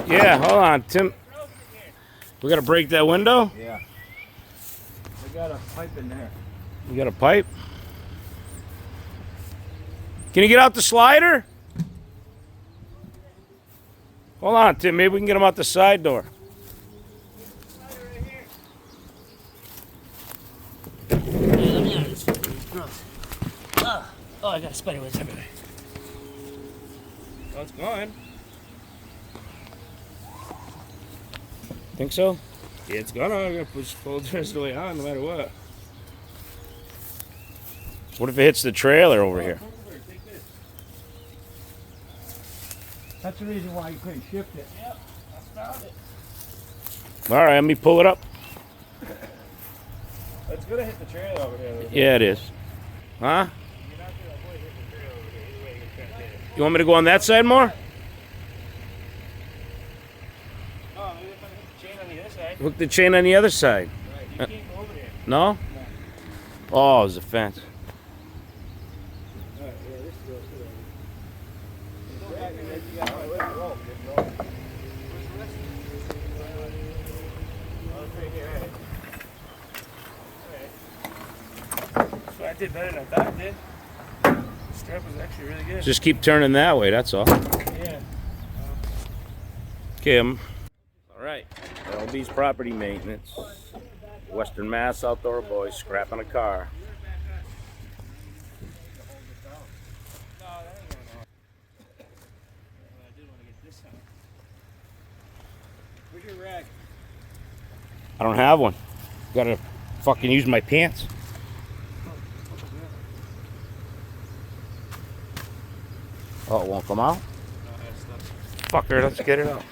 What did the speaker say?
Yeah, hold on, Tim. We gotta break that window? Yeah. I got a pipe in there. You got a pipe? Can you get out the slider? Hold on, Tim. Maybe we can get him out the side door. Yeah, let me out of this. It's gross. Oh, I got a spider webs everywhere. Oh, it's gone. Think so? Yeah, it's gone. I'm gonna pull the rest of the way on, no matter what. What if it hits the trailer over here? That's the reason why you couldn't shift it. Yep, I found it. All right, let me pull it up. It's gonna hit the trailer over here. Yeah, it is. Huh? You want me to go on that side more? Oh, maybe if I hit the chain on the other side. Hook the chain on the other side. Right, you can't go over there. No? Oh, there's a fence. Alright, yeah, this goes through. I did better than I thought I did. The strap was actually really good. Just keep turning that way, that's all. Yeah. Kim. All right. LB's property maintenance. Western Mass Outdoor Boys scrapping a car. Where's your rag? I don't have one. Gotta fucking use my pants. Oh, it won't come out? Fucker, let's get it out.